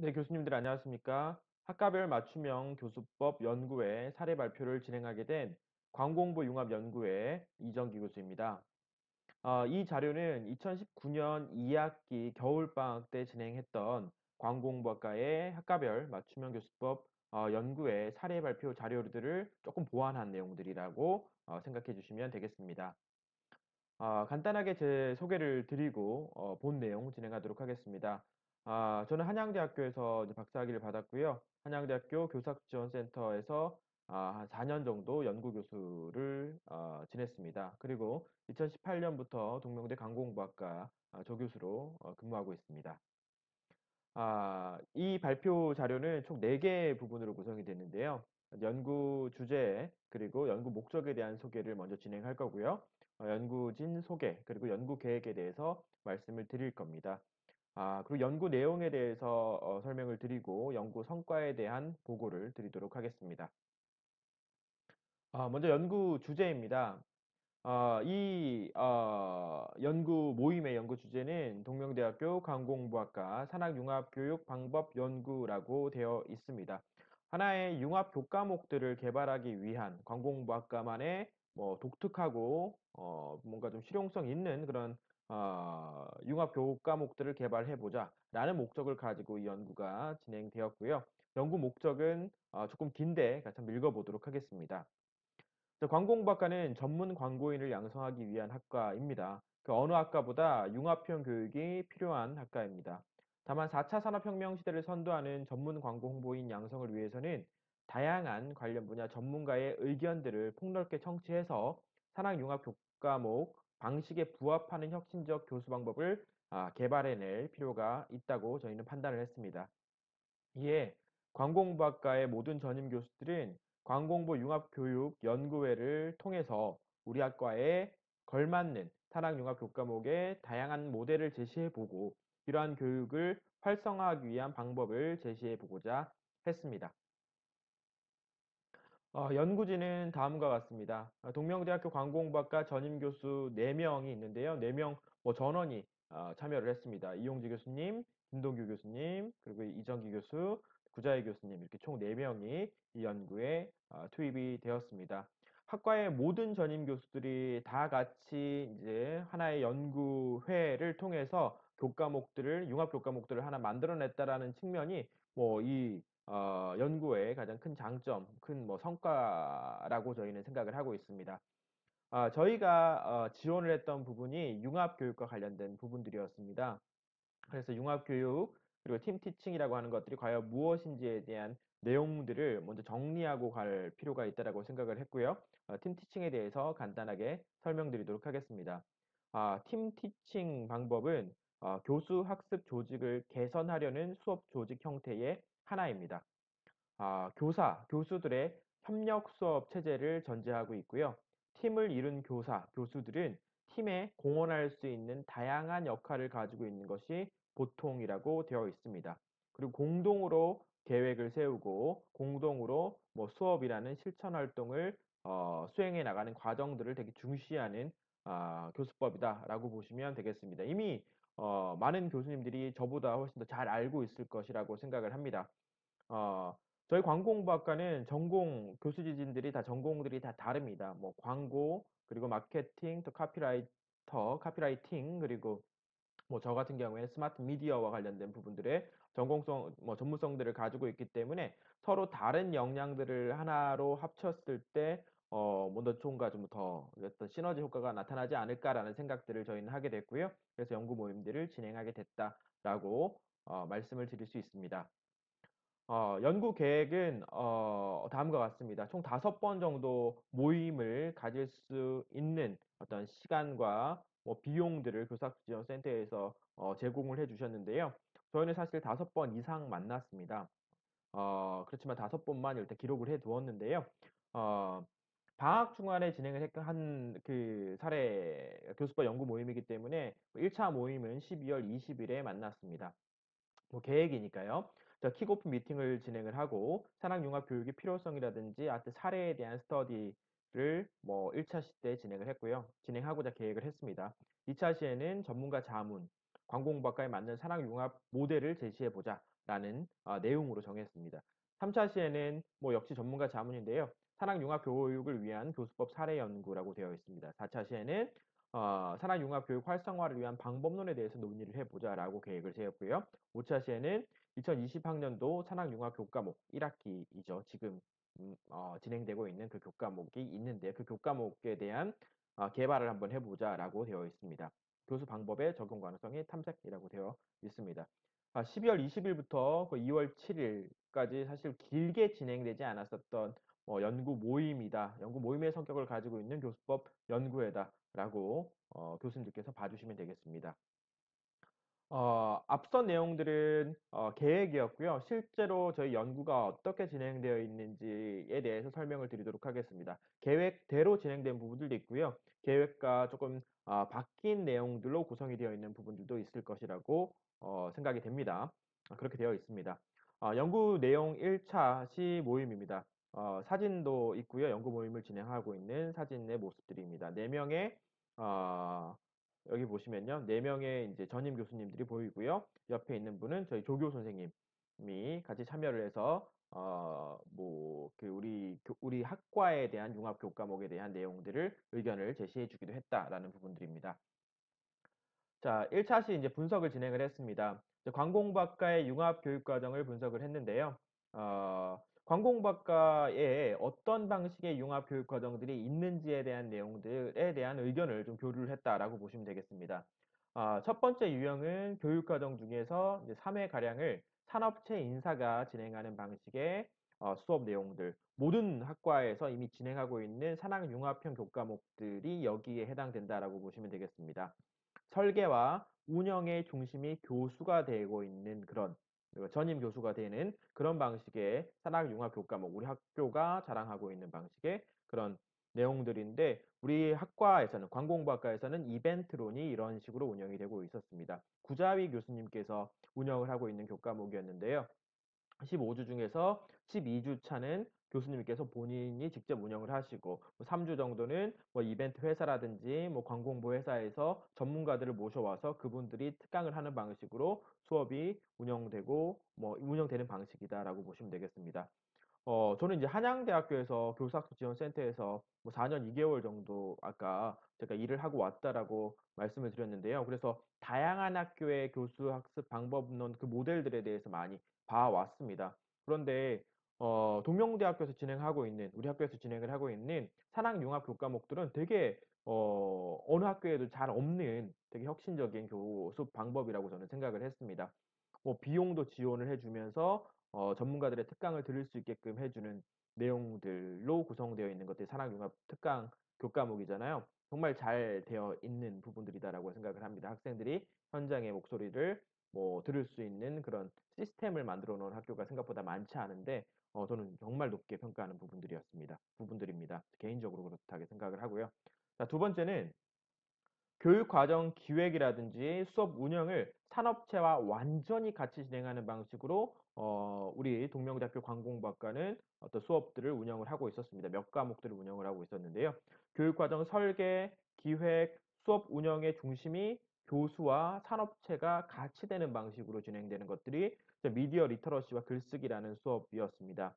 네, 교수님들 안녕하십니까? 학과별 맞춤형 교수법 연구회 사례 발표를 진행하게 된 광공부 융합연구회 이정기 교수입니다. 이 자료는 2019년 2학기 겨울방학 때 진행했던 광공부학과의 학과별 맞춤형 교수법 연구회 사례 발표 자료들을 조금 보완한 내용들이라고 생각해 주시면 되겠습니다. 간단하게 제 소개를 드리고 본 내용 진행하도록 하겠습니다. 저는 한양대학교에서 이제 박사학위를 받았고요. 한양대학교 교사지원센터에서 한 4년 정도 연구교수를 지냈습니다. 그리고 2018년부터 동명대 강공부학과 조교수로 근무하고 있습니다. 이 발표 자료는 총 4개 부분으로 구성이 되는데요. 연구 주제, 그리고 연구 목적에 대한 소개를 먼저 진행할 거고요. 연구진 소개, 그리고 연구 계획에 대해서 말씀을 드릴 겁니다. 그리고 연구 내용에 대해서 설명을 드리고 연구 성과에 대한 보고를 드리도록 하겠습니다. 먼저 연구 주제입니다. 연구 모임의 연구 주제는 동명대학교 강공부학과 산학융합교육 방법 연구라고 되어 있습니다. 하나의 융합 교과목들을 개발하기 위한 관공부학과만의 뭐 독특하고 뭔가 좀 실용성 있는 그런 융합 교과목들을 개발해보자 라는 목적을 가지고 이 연구가 진행되었고요. 연구 목적은 조금 긴데 같이 한번 읽어보도록 하겠습니다. 관공부학과는 전문 광고인을 양성하기 위한 학과입니다. 그 어느 학과보다 융합형 교육이 필요한 학과입니다. 다만 4차 산업혁명 시대를 선도하는 전문 광고 홍보인 양성을 위해서는 다양한 관련 분야 전문가의 의견들을 폭넓게 청취해서 산학융합 교과목 방식에 부합하는 혁신적 교수 방법을 개발해낼 필요가 있다고 저희는 판단을 했습니다. 이에 관공부학과의 모든 전임 교수들은 관공부 융합교육연구회를 통해서 우리 학과에 걸맞는 산학융합 교과목의 다양한 모델을 제시해보고 이러한 교육을 활성화하기 위한 방법을 제시해보고자 했습니다. 연구진은 다음과 같습니다. 동명대학교 관공부학과 전임 교수 4명이 있는데요. 4명 전원이 참여를 했습니다. 이용지 교수님, 김동규 교수님, 그리고 이정기 교수, 구자희 교수님 이렇게 총 4명이 이 연구에 투입이 되었습니다. 학과의 모든 전임 교수들이 다 같이 이제 하나의 연구회를 통해서 교과목들을 융합 교과목들을 하나 만들어냈다라는 측면이 뭐이 연구의 가장 큰 장점, 큰 뭐 성과라고 저희는 생각을 하고 있습니다. 저희가 지원을 했던 부분이 융합교육과 관련된 부분들이었습니다. 그래서 융합교육 그리고 팀티칭이라고 하는 것들이 과연 무엇인지에 대한 내용들을 먼저 정리하고 갈 필요가 있다고 생각을 했고요. 팀티칭에 대해서 간단하게 설명드리도록 하겠습니다. 팀티칭 방법은 교수 학습 조직을 개선하려는 수업 조직 형태의 하나입니다. 교수들의 협력 수업 체제를 전제하고 있고요. 팀을 이룬 교수들은 팀에 공헌할 수 있는 다양한 역할을 가지고 있는 것이 보통이라고 되어 있습니다. 그리고 공동으로 계획을 세우고 공동으로 뭐 수업이라는 실천 활동을 수행해 나가는 과정들을 되게 중시하는 교수법이다라고 보시면 되겠습니다. 이미 많은 교수님들이 저보다 훨씬 더 잘 알고 있을 것이라고 생각을 합니다. 어, 저희 광고공부학과는 전공 교수진들이 다 전공들이 다 다릅니다. 뭐 광고 그리고 마케팅 또 카피라이팅 그리고 뭐 저 같은 경우에는 스마트 미디어와 관련된 부분들의 전공성 뭐 전문성들을 가지고 있기 때문에 서로 다른 역량들을 하나로 합쳤을 때 뭐더 좋은가 좀 더 어떤 시너지 효과가 나타나지 않을까라는 생각들을 저희는 하게 됐고요. 그래서 연구 모임들을 진행하게 됐다라고 말씀을 드릴 수 있습니다. 연구 계획은 다음과 같습니다. 총 5번 정도 모임을 가질 수 있는 어떤 시간과 뭐 비용들을 교사지원센터에서 제공을 해주셨는데요. 저희는 사실 5번 이상 만났습니다. 그렇지만 5번만 일단 기록을 해 두었는데요. 어, 방학 중간에 진행을 한 그 사례 교수법 연구 모임이기 때문에 1차 모임은 12월 20일에 만났습니다. 뭐 계획이니까요. 자, 킥오프 미팅을 진행을 하고 산학융합 교육의 필요성이라든지 하여튼 사례에 대한 스터디를 뭐 1차 시 때 진행을 했고요. 진행하고자 계획을 했습니다. 2차 시에는 전문가 자문, 관공부학과에 맞는 산학융합 모델을 제시해 보자 내용으로 정했습니다. 3차 시에는 뭐 역시 전문가 자문인데요. 산학융합교육을 위한 교수법 사례 연구라고 되어 있습니다. 4차 시에는 산학융합교육 활성화를 위한 방법론에 대해서 논의를 해보자라고 계획을 세웠고요. 5차 시에는 2020학년도 산학융합 교과목 1학기이죠. 지금 진행되고 있는 그 교과목이 있는데 그 교과목에 대한 개발을 한번 해보자라고 되어 있습니다. 교수 방법의 적용 가능성이 탐색이라고 되어 있습니다. 12월 20일부터 2월 7일까지 사실 길게 진행되지 않았었던 연구 모임이다. 연구 모임의 성격을 가지고 있는 교수법 연구회다라고 교수님들께서 봐주시면 되겠습니다. 앞선 내용들은 계획이었고요. 실제로 저희 연구가 어떻게 진행되어 있는지에 대해서 설명을 드리도록 하겠습니다. 계획대로 진행된 부분들도 있고요. 계획과 조금 바뀐 내용들로 구성이 되어 있는 부분들도 있을 것이라고 생각이 됩니다. 그렇게 되어 있습니다. 연구 내용 1차 시 모임입니다. 사진도 있고요. 연구 모임을 진행하고 있는 사진의 모습들입니다. 4명의 여기 보시면요. 4명의 이제 전임 교수님들이 보이고요. 옆에 있는 분은 저희 조교 선생님이 같이 참여를 해서 우리 학과에 대한 융합 교과목에 대한 내용들을 의견을 제시해 주기도 했다라는 부분들입니다. 자, 1차 시 이제 분석을 진행을 했습니다. 관공학과의 융합 교육 과정을 분석을 했는데요. 관공학과에 어떤 방식의 융합 교육 과정들이 있는지에 대한 내용들에 대한 의견을 좀 교류를 했다라고 보시면 되겠습니다. 첫 번째 유형은 교육 과정 중에서 3회 가량을 산업체 인사가 진행하는 방식의 수업 내용들, 모든 학과에서 이미 진행하고 있는 산학 융합형 교과목들이 여기에 해당된다라고 보시면 되겠습니다. 설계와 운영의 중심이 교수가 되고 있는 그런 전임 교수가 되는 그런 방식의 산학융합 교과목, 우리 학교가 자랑하고 있는 방식의 그런 내용들인데 우리 학과에서는 관공부학과에서는 이벤트론이 이런 식으로 운영이 되고 있었습니다. 구자위 교수님께서 운영을 하고 있는 교과목이었는데요. 15주 중에서 12주 차는 교수님께서 본인이 직접 운영을 하시고 3주 정도는 뭐 이벤트 회사라든지 뭐 관공부 회사에서 전문가들을 모셔와서 그분들이 특강을 하는 방식으로 수업이 운영되고 뭐 운영되는 방식이다라고 보시면 되겠습니다. 저는 이제 한양대학교에서 교수학습 지원센터에서 뭐 4년 2개월 정도 아까 제가 일을 하고 왔다라고 말씀을 드렸는데요. 그래서 다양한 학교의 교수학습 방법론 그 모델들에 대해서 많이 봐왔습니다. 그런데 동명대학교에서 진행하고 있는 우리 학교에서 진행을 하고 있는 산학융합 교과목들은 되게 어느 학교에도 잘 없는 되게 혁신적인 교수 방법이라고 저는 생각을 했습니다. 뭐 비용도 지원을 해주면서 전문가들의 특강을 들을 수 있게끔 해주는 내용들로 구성되어 있는 것들이 산학융합 특강 교과목이잖아요. 정말 잘 되어 있는 부분들이다라고 생각을 합니다. 학생들이 현장의 목소리를 뭐 들을 수 있는 그런 시스템을 만들어 놓은 학교가 생각보다 많지 않은데 저는 정말 높게 평가하는 부분들입니다. 개인적으로 그렇다고 생각을 하고요. 자, 두 번째는 교육과정 기획이라든지 수업 운영을 산업체와 완전히 같이 진행하는 방식으로 우리 동명대학교 관공부학과는 어떤 수업들을 운영을 하고 있었습니다. 몇 과목들을 운영을 하고 있었는데요. 교육과정 설계, 기획, 수업 운영의 중심이 교수와 산업체가 같이 되는 방식으로 진행되는 것들이 미디어 리터러시와 글쓰기라는 수업이었습니다.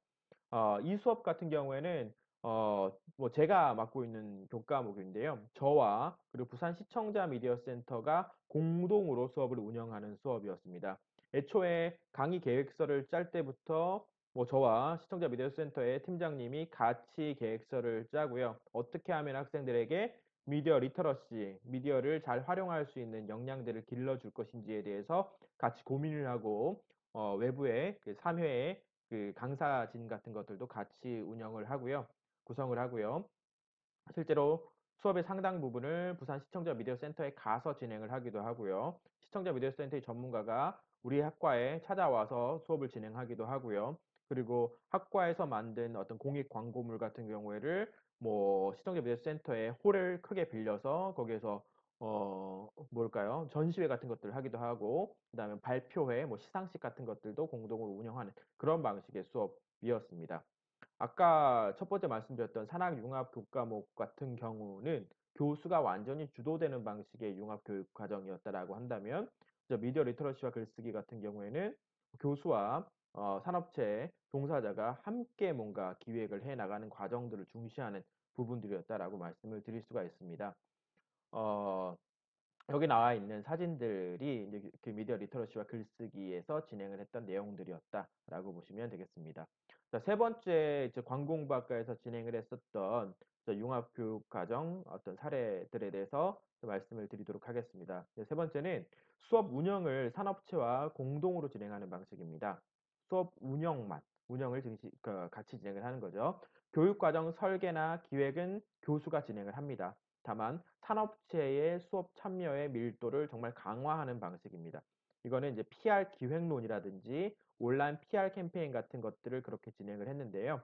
이 수업 같은 경우에는 뭐 제가 맡고 있는 교과목인데요. 저와 그리고 부산 시청자 미디어 센터가 공동으로 수업을 운영하는 수업이었습니다. 애초에 강의 계획서를 짤 때부터 뭐 저와 시청자 미디어 센터의 팀장님이 같이 계획서를 짜고요. 어떻게 하면 학생들에게 미디어 리터러시, 미디어를 잘 활용할 수 있는 역량들을 길러줄 것인지에 대해서 같이 고민을 하고 외부의 그 3회의 그 강사진 같은 것들도 같이 운영을 하고요. 구성을 하고요. 실제로 수업의 상당 부분을 부산 시청자 미디어 센터에 가서 진행을 하기도 하고요. 시청자 미디어 센터의 전문가가 우리 학과에 찾아와서 수업을 진행하기도 하고요. 그리고 학과에서 만든 어떤 공익 광고물 같은 경우에를 뭐 시청자 미디어 센터에 홀을 크게 빌려서 거기에서 뭘까요? 전시회 같은 것들을 하기도 하고 그다음에 발표회, 뭐 시상식 같은 것들도 공동으로 운영하는 그런 방식의 수업이었습니다. 아까 첫 번째 말씀드렸던 산학융합 교과목 같은 경우는 교수가 완전히 주도되는 방식의 융합 교육 과정이었다라고 한다면 미디어 리터러시와 글쓰기 같은 경우에는 교수와 산업체 종사자가 함께 뭔가 기획을 해 나가는 과정들을 중시하는 부분들이었다라고 말씀을 드릴 수가 있습니다. 어 여기 나와 있는 사진들이 이제 그 미디어 리터러시와 글쓰기에서 진행을 했던 내용들이었다라고 보시면 되겠습니다. 자, 세 번째 이제 관공부학과에서 진행을 했었던 융합교육과정 어떤 사례들에 대해서 좀 말씀을 드리도록 하겠습니다. 세 번째는 수업 운영을 산업체와 공동으로 진행하는 방식입니다. 수업 운영을 같이 진행을 하는 거죠. 교육과정 설계나 기획은 교수가 진행을 합니다. 다만 산업체의 수업 참여의 밀도를 정말 강화하는 방식입니다. 이거는 이제 PR 기획론이라든지 온라인 PR 캠페인 같은 것들을 그렇게 진행을 했는데요.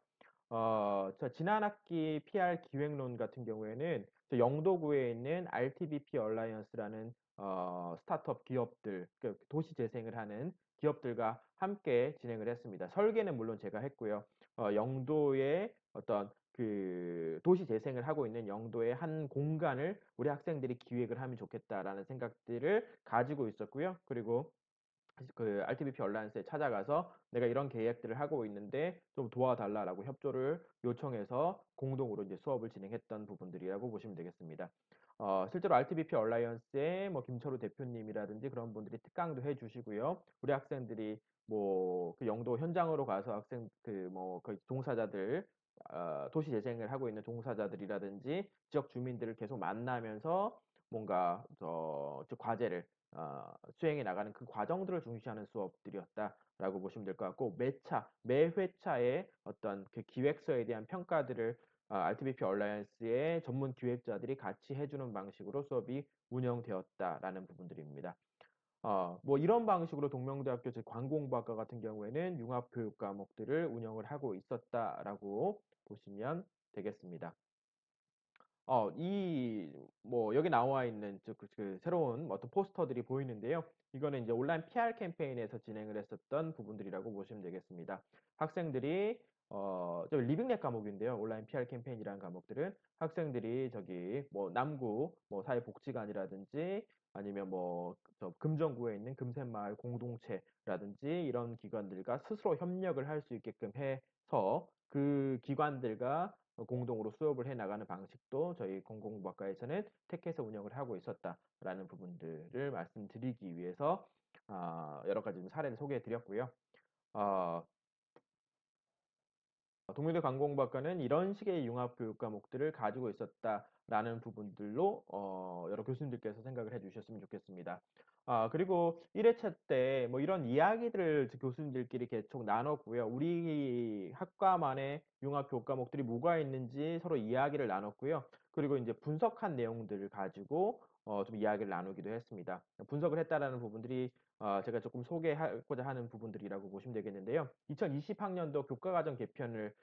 지난 학기 PR 기획론 같은 경우에는 영도구에 있는 RTBP 얼라이언스라는 스타트업 기업들, 그 도시 재생을 하는 기업들과 함께 진행을 했습니다. 설계는 물론 제가 했고요. 영도의 어떤 그 도시 재생을 하고 있는 영도의 한 공간을 우리 학생들이 기획을 하면 좋겠다라는 생각들을 가지고 있었고요. 그리고 그 RTBP 얼라이언스에 찾아가서 내가 이런 계획들을 하고 있는데 좀 도와달라라고 협조를 요청해서 공동으로 이제 수업을 진행했던 부분들이라고 보시면 되겠습니다. 실제로 RTBP 얼라이언스의 뭐 김철우 대표님이라든지 그런 분들이 특강도 해주시고요. 우리 학생들이 뭐 그 영도 현장으로 가서 학생 그 뭐 그 종사자들 도시 재생을 하고 있는 종사자들이라든지 지역 주민들을 계속 만나면서 뭔가 과제를 수행해 나가는 그 과정들을 중시하는 수업들이었다라고 보시면 될 것 같고 매 회차의 어떤 그 기획서에 대한 평가들을 RTBP 얼라이언스의 전문 기획자들이 같이 해주는 방식으로 수업이 운영되었다라는 부분들입니다. 뭐 이런 방식으로 동명대학교 즉 관공부학과 같은 경우에는 융합교육 과목들을 운영을 하고 있었다라고 보시면 되겠습니다. 뭐, 여기 나와 있는 그 새로운 어떤 포스터들이 보이는데요. 이거는 이제 온라인 PR 캠페인에서 진행을 했었던 부분들이라고 보시면 되겠습니다. 학생들이, 리빙랩 과목인데요. 온라인 PR 캠페인이라는 과목들은 학생들이 뭐, 남구, 뭐, 사회복지관이라든지 아니면 뭐, 금정구에 있는 금샘마을 공동체라든지 이런 기관들과 스스로 협력을 할 수 있게끔 해서 그 기관들과 공동으로 수업을 해 나가는 방식도 저희 공공부학과에서는 택해서 운영을 하고 있었다라는 부분들을 말씀드리기 위해서 여러 가지 사례를 소개해 드렸고요. 어, 동명대 관공부학과는 이런 식의 융합교육 과목들을 가지고 있었다라는 부분들로 여러 교수님들께서 생각을 해주셨으면 좋겠습니다. 그리고 1회차 때 뭐 이런 이야기들을 교수님들끼리 계속 나눴고요. 우리 학과만의 융합교육 과목들이 뭐가 있는지 서로 이야기를 나눴고요. 그리고 이제 분석한 내용들을 가지고 좀 이야기를 나누기도 했습니다. 분석을 했다라는 부분들이 제가 조금 소개하고자 하는 부분들이라고 보시면 되겠는데요. 2020학년도 교과과정 개편을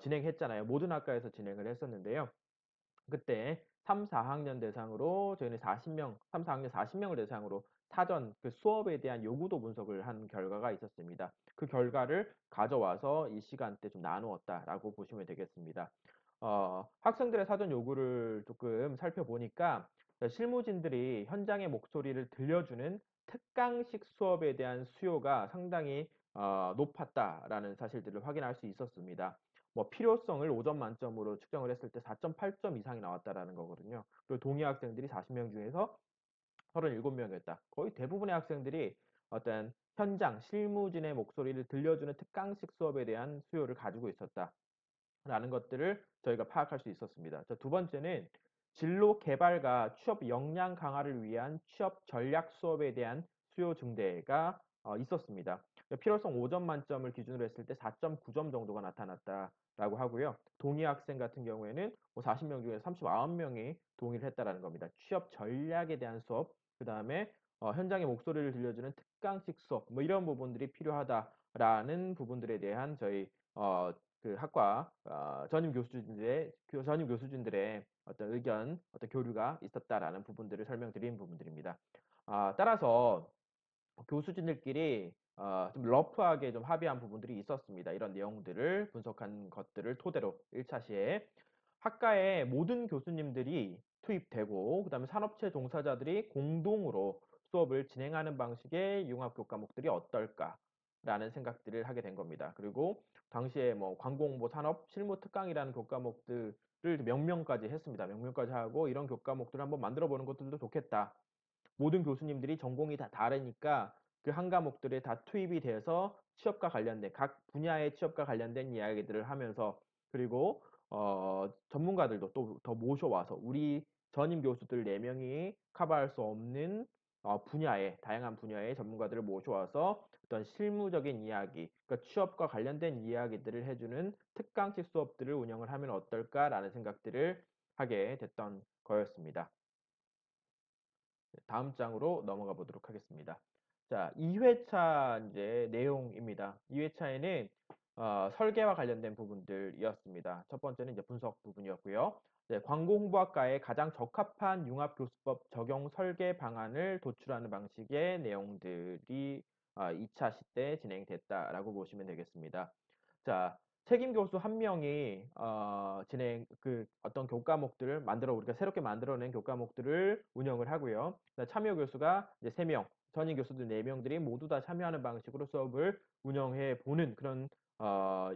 진행했잖아요. 모든 학과에서 진행을 했었는데요. 그때 3, 4학년 대상으로 저희는 40명, 3, 4학년 40명을 대상으로 사전 그 수업에 대한 요구도 분석을 한 결과가 있었습니다. 그 결과를 가져와서 이 시간대 좀 나누었다라고 보시면 되겠습니다. 학생들의 사전 요구를 조금 살펴보니까 실무진들이 현장의 목소리를 들려주는 특강식 수업에 대한 수요가 상당히 높았다라는 사실들을 확인할 수 있었습니다. 뭐 필요성을 5점 만점으로 측정을 했을 때 4.8점 이상이 나왔다라는 거거든요. 그리고 동의 학생들이 40명 중에서 37명이었다. 거의 대부분의 학생들이 어떤 현장 실무진의 목소리를 들려주는 특강식 수업에 대한 수요를 가지고 있었다. 라는 것들을 저희가 파악할 수 있었습니다. 두 번째는 진로 개발과 취업 역량 강화를 위한 취업 전략 수업에 대한 수요 증대가 있었습니다. 필요성 5점 만점을 기준으로 했을 때 4.9점 정도가 나타났다라고 하고요. 동의 학생 같은 경우에는 뭐 40명 중에 39명이 동의를 했다라는 겁니다. 취업 전략에 대한 수업, 그 다음에 현장의 목소리를 들려주는 특강식 수업, 뭐 이런 부분들이 필요하다라는 부분들에 대한 저희 그 학과 전임 교수진들의 어떤 의견, 어떤 교류가 있었다라는 부분들을 설명드린 부분들입니다. 따라서 교수진들끼리 좀 러프하게 좀 합의한 부분들이 있었습니다. 이런 내용들을 분석한 것들을 토대로 1차 시에 학과의 모든 교수님들이 투입되고 그다음에 산업체 종사자들이 공동으로 수업을 진행하는 방식의 융합교육 과목들이 어떨까? 라는 생각들을 하게 된 겁니다. 그리고 당시에 뭐 광고홍보 산업 실무 특강이라는 교과목들을 명명까지 했습니다. 명명까지 하고 이런 교과목들을 한번 만들어 보는 것들도 좋겠다. 모든 교수님들이 전공이 다 다르니까 그 한 과목들에 다 투입이 돼서 취업과 관련된 각 분야의 취업과 관련된 이야기들을 하면서 그리고 전문가들도 또 더 모셔와서 우리 전임 교수들 4명이 커버할 수 없는 분야의 다양한 분야의 전문가들을 모셔와서 어떤 실무적인 이야기, 그러니까 취업과 관련된 이야기들을 해주는 특강식 수업들을 운영을 하면 어떨까라는 생각들을 하게 됐던 거였습니다. 다음 장으로 넘어가 보도록 하겠습니다. 자, 2회차 이제 내용입니다. 2회차에는 설계와 관련된 부분들이었습니다. 첫 번째는 이제 분석 부분이었고요. 네, 광고홍보학과에 가장 적합한 융합교수법 적용 설계 방안을 도출하는 방식의 내용들이 2차 시때 진행됐다라고 보시면 되겠습니다. 자, 책임 교수 한 명이 어떤 교과목들을 우리가 새롭게 만들어낸 교과목들을 운영을 하고요. 참여 교수가 이제 3명, 전임 교수들 4명들이 모두 다 참여하는 방식으로 수업을 운영해 보는 그런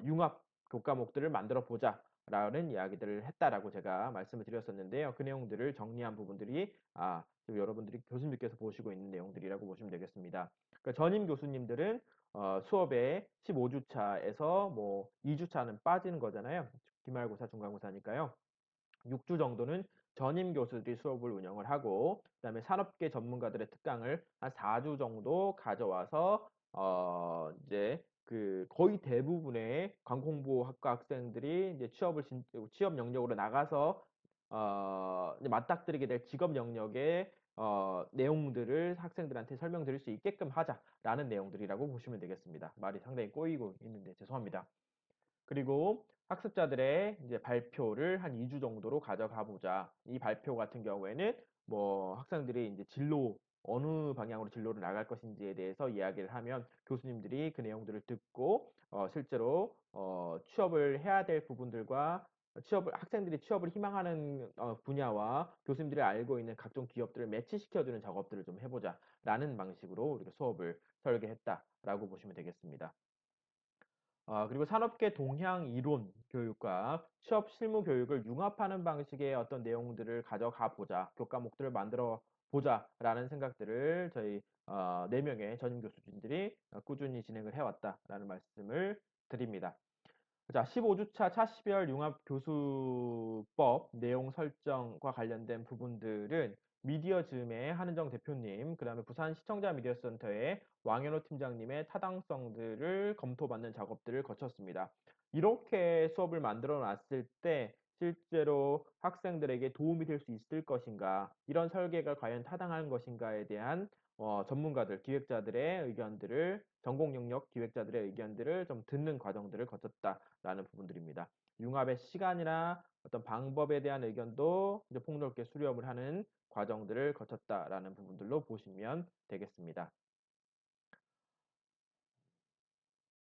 융합 교과목들을 만들어 보자라는 이야기들을 했다라고 제가 말씀을 드렸었는데요. 그 내용들을 정리한 부분들이 지금 여러분들이 교수님께서 보시고 있는 내용들이라고 보시면 되겠습니다. 그러니까 전임 교수님들은 수업에 15주차에서 뭐 2주차는 빠지는 거잖아요. 기말고사, 중간고사니까요. 6주 정도는 전임 교수들이 수업을 운영을 하고 그다음에 산업계 전문가들의 특강을 한 4주 정도 가져와서 이제 그 거의 대부분의 광공부학과 학생들이 이제 취업 영역으로 나가서 이제 맞닥뜨리게 될 직업 영역의 내용들을 학생들한테 설명드릴 수 있게끔 하자라는 내용들이라고 보시면 되겠습니다. 말이 상당히 꼬이고 있는데 죄송합니다. 그리고 학습자들의 이제 발표를 한 2주 정도로 가져가 보자. 이 발표 같은 경우에는 뭐 학생들이 이제 어느 방향으로 진로를 나갈 것인지에 대해서 이야기를 하면 교수님들이 그 내용들을 듣고 실제로 취업을 해야 될 부분들과 학생들이 취업을 희망하는 분야와 교수님들이 알고 있는 각종 기업들을 매치시켜주는 작업들을 좀 해보자라는 방식으로 우리가 수업을 설계했다라고 보시면 되겠습니다. 그리고 산업계 동향 이론 교육과 취업 실무 교육을 융합하는 방식의 어떤 내용들을 가져가 보자, 교과목들을 만들어 보자라는 생각들을 저희 4명의 전임 교수진들이 꾸준히 진행을 해왔다라는 말씀을 드립니다. 자, 15주차 차시별 융합교수법 내용 설정과 관련된 부분들은 미디어즘의 한은정 대표님, 그 다음에 부산 시청자 미디어센터의 왕현호 팀장님의 타당성들을 검토받는 작업들을 거쳤습니다. 이렇게 수업을 만들어 놨을 때 실제로 학생들에게 도움이 될 수 있을 것인가, 이런 설계가 과연 타당한 것인가에 대한 전문가들, 기획자들의 의견들을, 전공 영역 기획자들의 의견들을 좀 듣는 과정들을 거쳤다라는 부분들입니다. 융합의 시간이나 어떤 방법에 대한 의견도 이제 폭넓게 수렴을 하는 과정들을 거쳤다라는 부분들로 보시면 되겠습니다.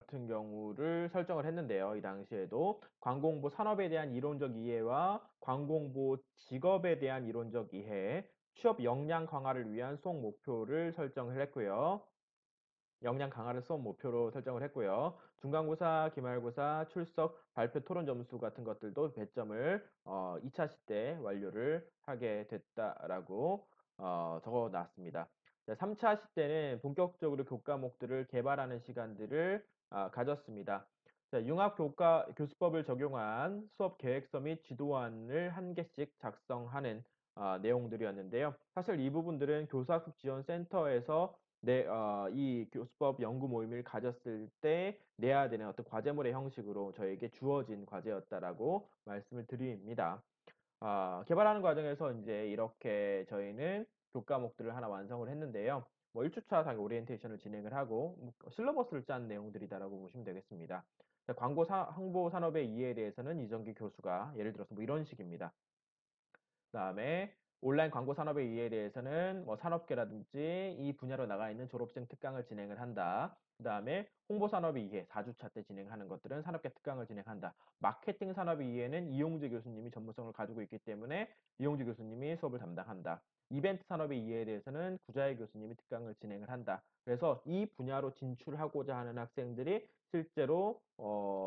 같은 경우를 설정을 했는데요. 이 당시에도 광고홍보 산업에 대한 이론적 이해와 광고홍보 직업에 대한 이론적 이해, 취업 역량 강화를 위한 수업 목표를 설정을 했고요. 역량 강화를 수업 목표로 설정을 했고요. 중간고사, 기말고사, 출석, 발표 토론 점수 같은 것들도 배점을 2차 시때 완료를 하게 됐다라고 적어 놨습니다. 3차 시때는 본격적으로 교과목들을 개발하는 시간들을 가졌습니다. 융합교수법을 적용한 수업 계획서 및 지도안을 한 개씩 작성하는 내용들이었는데요. 사실 이 부분들은 교사학습 지원센터에서 이 교수법 연구 모임을 가졌을 때 내야 되는 어떤 과제물의 형식으로 저에게 주어진 과제였다라고 말씀을 드립니다. 개발하는 과정에서 이제 이렇게 저희는 교과목들을 하나 완성을 했는데요. 뭐 1주차 당 오리엔테이션을 진행을 하고 실러버스를 짠 내용들이다라고 보시면 되겠습니다. 홍보 산업의 이해에 대해서는 이정기 교수가 예를 들어서 뭐 이런 식입니다. 그다음에 온라인 광고 산업의 이해에 대해서는 뭐 산업계라든지 이 분야로 나가 있는 졸업생 특강을 진행을 한다. 그다음에 홍보 산업의 이해 4주차 때 진행하는 것들은 산업계 특강을 진행한다. 마케팅 산업의 이해는 이용주 교수님이 전문성을 가지고 있기 때문에 이용주 교수님이 수업을 담당한다. 이벤트 산업의 이해에 대해서는 구자희 교수님이 특강을 진행을 한다. 그래서 이 분야로 진출하고자 하는 학생들이 실제로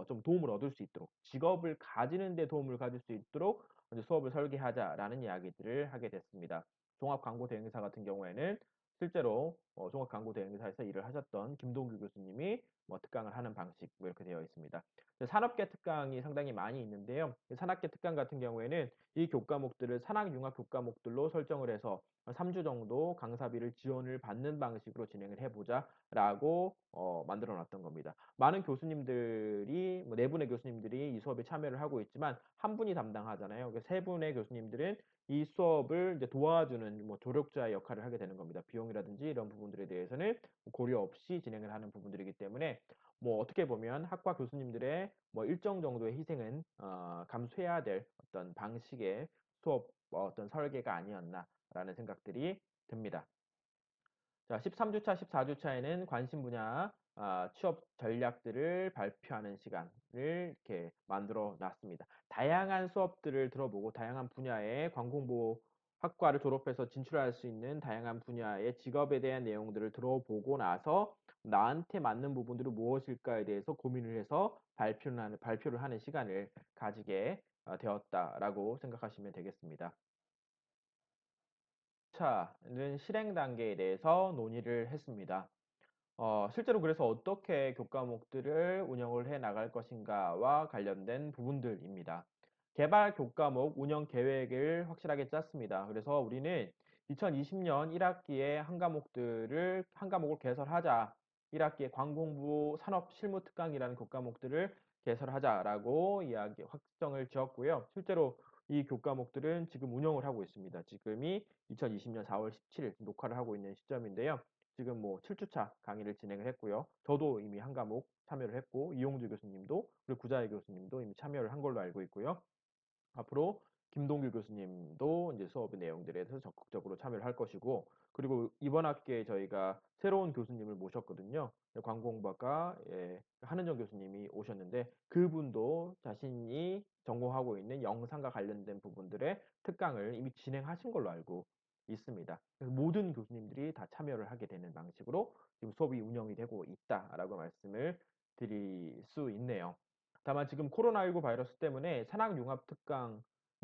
좀 도움을 얻을 수 있도록 직업을 가지는 데 도움을 가질 수 있도록 이제 수업을 설계하자라는 이야기들을 하게 됐습니다. 종합광고대행사 같은 경우에는 실제로 종합광고대행사에서 일을 하셨던 김동규 교수님이 뭐 특강을 하는 방식 뭐 이렇게 되어 있습니다. 산업계 특강이 상당히 많이 있는데요. 산업계 특강 같은 경우에는 이 교과목들을 산학융합 교과목들로 설정을 해서 3주 정도 강사비를 지원을 받는 방식으로 진행을 해보자라고 만들어 놨던 겁니다. 많은 교수님들이 뭐 네 분의 교수님들이 이 수업에 참여를 하고 있지만 한 분이 담당하잖아요. 세 분의 교수님들은 이 수업을 이제 도와주는 뭐 조력자의 역할을 하게 되는 겁니다. 비용이라든지 이런 부분들에 대해서는 고려 없이 진행을 하는 부분들이기 때문에 뭐 어떻게 보면 학과 교수님들의 뭐 일정 정도의 희생은 감수해야 될 어떤 방식의 수업 어떤 설계가 아니었나라는 생각들이 듭니다. 자, 13주차, 14주차에는 관심 분야 취업 전략들을 발표하는 시간을 이렇게 만들어 놨습니다. 다양한 수업들을 들어보고 다양한 분야의 관공부 학과를 졸업해서 진출할 수 있는 다양한 분야의 직업에 대한 내용들을 들어보고 나서 나한테 맞는 부분들이 무엇일까에 대해서 고민을 해서 발표를 하는 시간을 가지게 되었다라고 생각하시면 되겠습니다. 차는 실행 단계에 대해서 논의를 했습니다. 실제로 그래서 어떻게 교과목들을 운영을 해 나갈 것인가와 관련된 부분들입니다. 개발 교과목 운영 계획을 확실하게 짰습니다. 그래서 우리는 2020년 1학기에 한 과목을 개설하자. 1학기에 광공부 산업 실무 특강이라는 교과목들을 개설하자라고 이야기 확정을 지었고요. 실제로 이 교과목들은 지금 운영을 하고 있습니다. 지금이 2020년 4월 17일 녹화를 하고 있는 시점인데요. 지금 뭐 7주차 강의를 진행을 했고요. 저도 이미 한 과목 참여를 했고 이용주 교수님도 그리고 구자희 교수님도 이미 참여를 한 걸로 알고 있고요. 앞으로 김동규 교수님도 이제 수업의 내용들에 대해서 적극적으로 참여를 할 것이고 그리고 이번 학기에 저희가 새로운 교수님을 모셨거든요. 관공학과 한은정 교수님이 오셨는데 그분도 자신이 전공하고 있는 영상과 관련된 부분들의 특강을 이미 진행하신 걸로 알고 있습니다. 그래서 모든 교수님들이 다 참여를 하게 되는 방식으로 지금 수업이 운영이 되고 있다라고 말씀을 드릴 수 있네요. 다만 지금 코로나19 바이러스 때문에 산학융합 특강이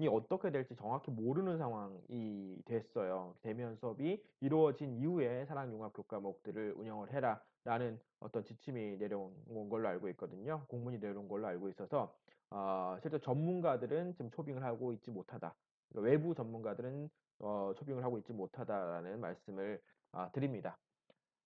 어떻게 될지 정확히 모르는 상황이 됐어요. 대면 수업이 이루어진 이후에 산학융합 교과목들을 운영을 해라라는 어떤 지침이 내려온 걸로 알고 있거든요. 공문이 내려온 걸로 알고 있어서 실제 전문가들은 지금 초빙을 하고 있지 못하다. 그러니까 외부 전문가들은 초빙을 하고 있지 못하다라는 말씀을 드립니다.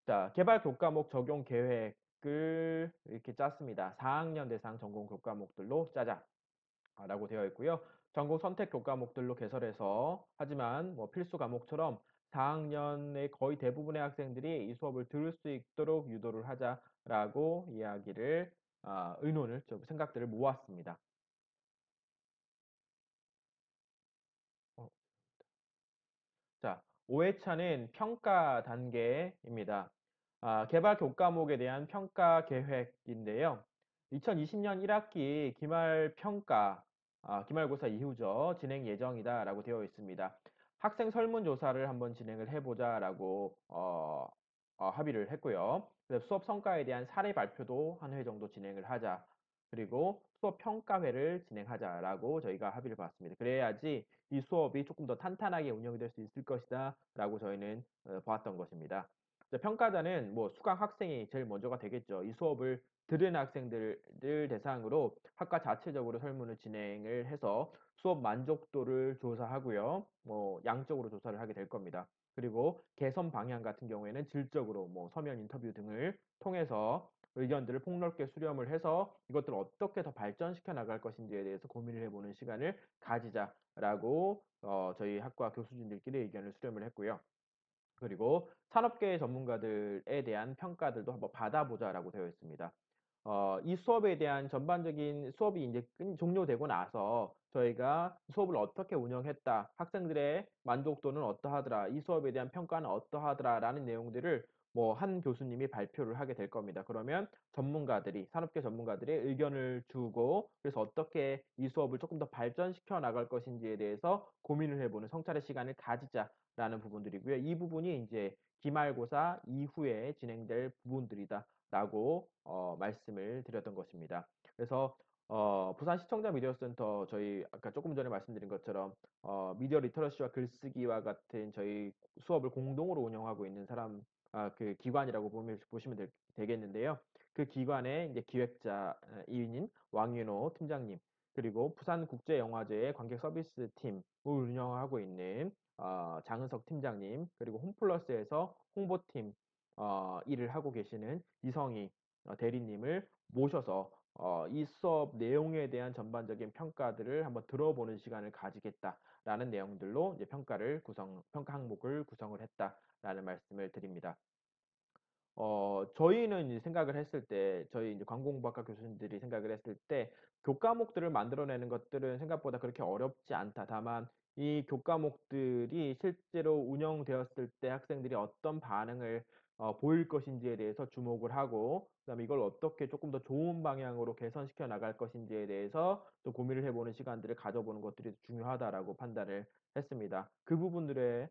자, 개발 교과목 적용 계획을 이렇게 짰습니다. 4학년 대상 전공 교과목들로 짜자라고 되어 있고요. 전공 선택 교과목들로 개설해서 하지만 뭐 필수 과목처럼 4학년의 거의 대부분의 학생들이 이 수업을 들을 수 있도록 유도를 하자라고 이야기를 의논을 좀 생각들을 모았습니다. 어, 자, 5회차는 평가 단계입니다. 개발 교과목에 대한 평가 계획인데요. 2020년 1학기 기말 평가, 기말고사 이후죠. 진행 예정이다라고 되어 있습니다. 학생 설문조사를 한번 진행을 해보자라고 합의를 했고요. 그래서 수업 성과에 대한 사례 발표도 한 회 정도 진행을 하자. 그리고 수업 평가회를 진행하자라고 저희가 합의를 봤습니다. 그래야지 이 수업이 조금 더 탄탄하게 운영이 될 수 있을 것이다 라고 저희는 보았던 것입니다. 평가자는 뭐 수강 학생이 제일 먼저가 되겠죠. 이 수업을 들은 학생들을 대상으로 학과 자체적으로 설문을 진행을 해서 수업 만족도를 조사하고요. 뭐 양적으로 조사를 하게 될 겁니다. 그리고 개선 방향 같은 경우에는 질적으로 뭐 서면 인터뷰 등을 통해서 의견들을 폭넓게 수렴을 해서 이것들을 어떻게 더 발전시켜 나갈 것인지에 대해서 고민을 해보는 시간을 가지자라고 저희 학과 교수진들끼리 의견을 수렴을 했고요. 그리고 산업계 전문가들에 대한 평가들도 한번 받아보자라고 되어 있습니다. 이 수업에 대한 전반적인 수업이 이제 종료되고 나서 저희가 수업을 어떻게 운영했다, 학생들의 만족도는 어떠하더라, 이 수업에 대한 평가는 어떠하더라라는 내용들을 뭐 한 교수님이 발표를 하게 될 겁니다. 그러면 전문가들이, 산업계 전문가들의 의견을 주고 그래서 어떻게 이 수업을 조금 더 발전시켜 나갈 것인지에 대해서 고민을 해보는 성찰의 시간을 가지자 있다라는 부분들이고요. 이 부분이 이제 기말고사 이후에 진행될 부분들이다라고 말씀을 드렸던 것입니다. 그래서 부산 시청자 미디어 센터 저희 아까 조금 전에 말씀드린 것처럼 미디어 리터러시와 글쓰기와 같은 저희 수업을 공동으로 운영하고 있는 그 기관이라고 보시면 되겠는데요. 그 기관의 이제 기획자이인 왕윤호 팀장님, 그리고 부산국제영화제의 관객 서비스 팀을 운영하고 있는 장은석 팀장님, 그리고 홈플러스에서 홍보팀 일을 하고 계시는 이성희 대리님을 모셔서 이 수업 내용에 대한 전반적인 평가들을 한번 들어보는 시간을 가지겠다라는 내용들로 이제 평가 항목을 구성을 했다라는 말씀을 드립니다. 저희는 이제 생각을 했을 때, 저희 이제 관공부학과 교수님들이 생각을 했을 때, 교과목들을 만들어내는 것들은 생각보다 그렇게 어렵지 않다. 다만, 이 교과목들이 실제로 운영되었을 때 학생들이 어떤 반응을 보일 것인지에 대해서 주목을 하고, 그다음에 이걸 어떻게 조금 더 좋은 방향으로 개선시켜 나갈 것인지에 대해서 좀 고민을 해보는 시간들을 가져보는 것들이 중요하다라고 판단을 했습니다. 그 부분들에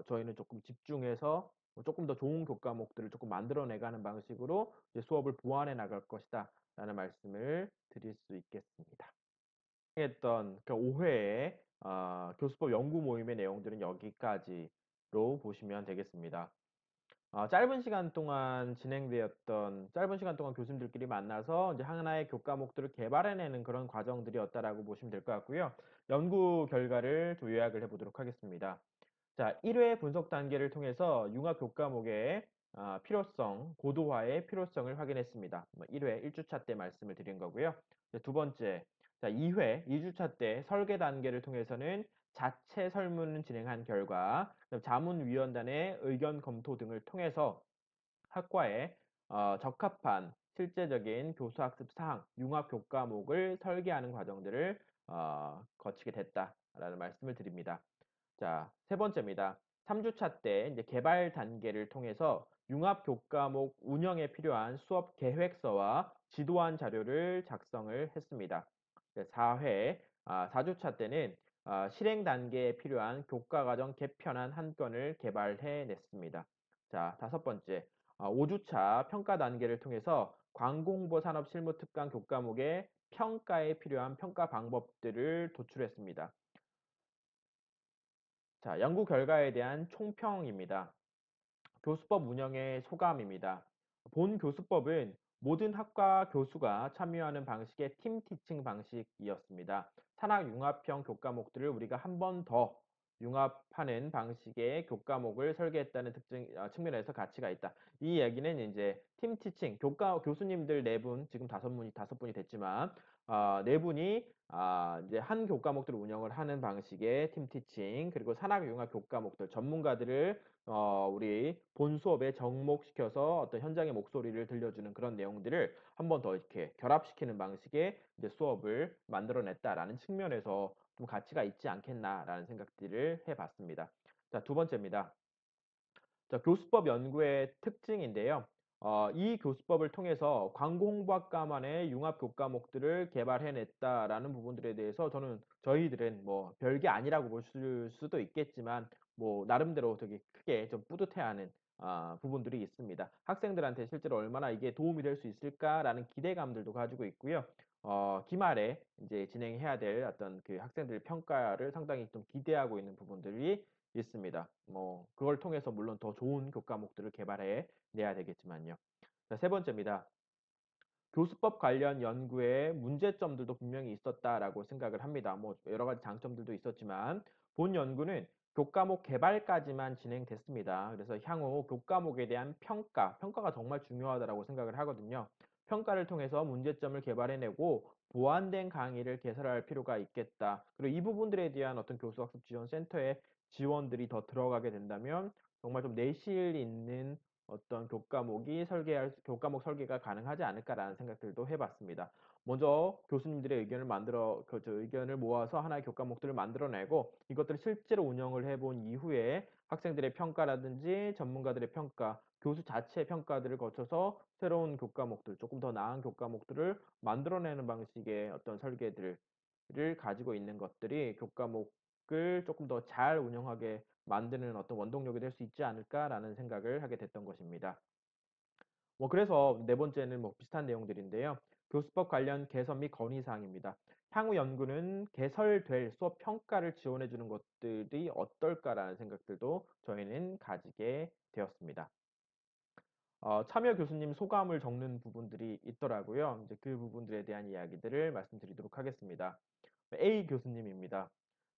저희는 조금 집중해서 조금 더 좋은 교과목들을 조금 만들어내가는 방식으로 이제 수업을 보완해 나갈 것이다 라는 말씀을 드릴 수 있겠습니다. 했던 그 5회의 교수법 연구 모임의 내용들은 여기까지로 보시면 되겠습니다. 짧은 시간 동안 교수님들끼리 만나서 이제 하나의 교과목들을 개발해내는 그런 과정들이었다라고 보시면 될 것 같고요. 연구 결과를 좀 요약을 해보도록 하겠습니다. 자, 1회 분석 단계를 통해서 융합 교과목의 필요성, 고도화의 필요성을 확인했습니다. 1회 1주차 때 말씀을 드린 거고요. 두 번째, 자, 2회 2주차 때 설계 단계를 통해서는 자체 설문을 진행한 결과 자문위원단의 의견 검토 등을 통해서 학과에 적합한 실제적인 교수학습 사항, 융합 교과목을 설계하는 과정들을 거치게 됐다라는 말씀을 드립니다. 자, 세 번째입니다. 3주차 때 이제 개발 단계를 통해서 융합 교과목 운영에 필요한 수업 계획서와 지도안 자료를 작성을 했습니다. 4회, 4주차 때는 실행 단계에 필요한 교과과정 개편안 한 건을 개발해 냈습니다. 자, 다섯 번째, 5주차 평가 단계를 통해서 광공보 산업 실무 특강 교과목의 평가에 필요한 평가 방법들을 도출했습니다. 자, 연구 결과에 대한 총평입니다. 교수법 운영의 소감입니다. 본 교수법은 모든 학과 교수가 참여하는 방식의 팀 티칭 방식이었습니다. 산학 융합형 교과목들을 우리가 한 번 더 융합하는 방식의 교과목을 설계했다는 측면에서 가치가 있다. 이 얘기는 이제 팀 티칭, 교수님들 네 분, 지금 다섯 분이 됐지만, 네 분이 이제 한 교과목들을 운영을 하는 방식의 팀 티칭, 그리고 산학 융합 교과목들, 전문가들을 우리 본 수업에 접목시켜서 어떤 현장의 목소리를 들려주는 그런 내용들을 한 번 더 이렇게 결합시키는 방식의 이제 수업을 만들어냈다라는 측면에서 좀 가치가 있지 않겠나라는 생각들을 해봤습니다. 자, 두 번째입니다. 자, 교수법 연구의 특징인데요. 이 교수법을 통해서 광고홍보학과만의 융합 교과목들을 개발해냈다라는 부분들에 대해서 저희들은 뭐 별게 아니라고 볼 수도 있겠지만 뭐 나름대로 되게 크게 좀 뿌듯해하는 부분들이 있습니다. 학생들한테 실제로 얼마나 이게 도움이 될 수 있을까라는 기대감들도 가지고 있고요. 기말에 이제 진행해야 될 어떤 그 학생들 평가를 상당히 좀 기대하고 있는 부분들이 있습니다. 뭐 그걸 통해서 물론 더 좋은 교과목들을 개발해 내야 되겠지만요. 자, 세 번째입니다. 교수법 관련 연구에 문제점들도 분명히 있었다라고 생각을 합니다. 뭐 여러 가지 장점들도 있었지만 본 연구는 교과목 개발까지만 진행됐습니다. 그래서 향후 교과목에 대한 평가가 정말 중요하다고 생각을 하거든요. 평가를 통해서 문제점을 개발해내고 보완된 강의를 개설할 필요가 있겠다. 그리고 이 부분들에 대한 어떤 교수학습 지원 센터의 지원들이 더 들어가게 된다면 정말 좀 내실 있는 어떤 교과목 설계가 가능하지 않을까라는 생각들도 해봤습니다. 먼저 교수님들의 의견을 모아서 하나의 교과목들을 만들어내고 이것들을 실제로 운영을 해본 이후에 학생들의 평가라든지 전문가들의 평가, 교수 자체의 평가들을 거쳐서 새로운 교과목들, 조금 더 나은 교과목들을 만들어내는 방식의 어떤 설계들을 가지고 있는 것들이 교과목을 조금 더 잘 운영하게 만드는 어떤 원동력이 될 수 있지 않을까라는 생각을 하게 됐던 것입니다. 그래서 네 번째는 비슷한 내용들인데요. 교수법 관련 개선 및 건의 사항입니다. 향후 연구는 개설될 수업 평가를 지원해 주는 것들이 어떨까라는 생각들도 저희는 가지게 되었습니다. 참여 교수님 소감을 적는 부분들이 있더라고요. 이제 그 부분들에 대한 이야기들을 말씀드리도록 하겠습니다. A 교수님입니다.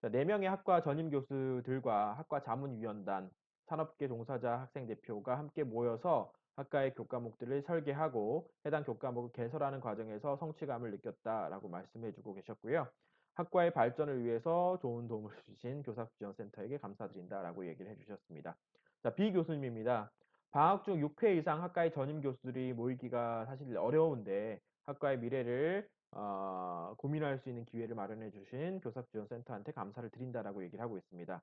자, 4명의 학과 전임 교수들과 학과 자문위원단, 산업계 종사자 학생 대표가 함께 모여서 학과의 교과목들을 설계하고 해당 교과목을 개설하는 과정에서 성취감을 느꼈다라고 말씀해 주고 계셨고요. 학과의 발전을 위해서 좋은 도움을 주신 교사지원센터에게 감사드린다라고 얘기를 해주셨습니다. 자, B 교수님입니다. 방학 중 6회 이상 학과의 전임 교수들이 모이기가 사실 어려운데 학과의 미래를 고민할 수 있는 기회를 마련해 주신 교사지원센터한테 감사를 드린다라고 얘기를 하고 있습니다.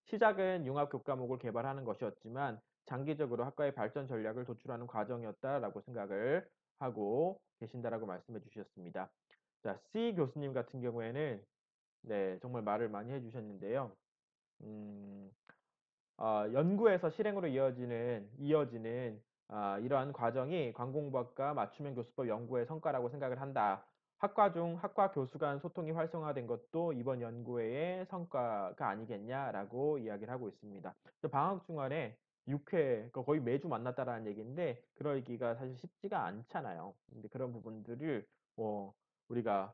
시작은 융합 교과목을 개발하는 것이었지만 장기적으로 학과의 발전 전략을 도출하는 과정이었다라고 생각을 하고 계신다라고 말씀해 주셨습니다. 자, C 교수님 같은 경우에는 네, 정말 말을 많이 해주셨는데요. 음, 연구에서 실행으로 이어지는 이러한 과정이 관공부학과 맞춤형 교수법 연구의 성과라고 생각을 한다. 학과 교수 간 소통이 활성화된 것도 이번 연구회의 성과가 아니겠냐라고 이야기를 하고 있습니다. 방학 중간에 6회, 거의 매주 만났다라는 얘기인데, 그러기가 사실 쉽지가 않잖아요. 근데 그런 부분들을, 우리가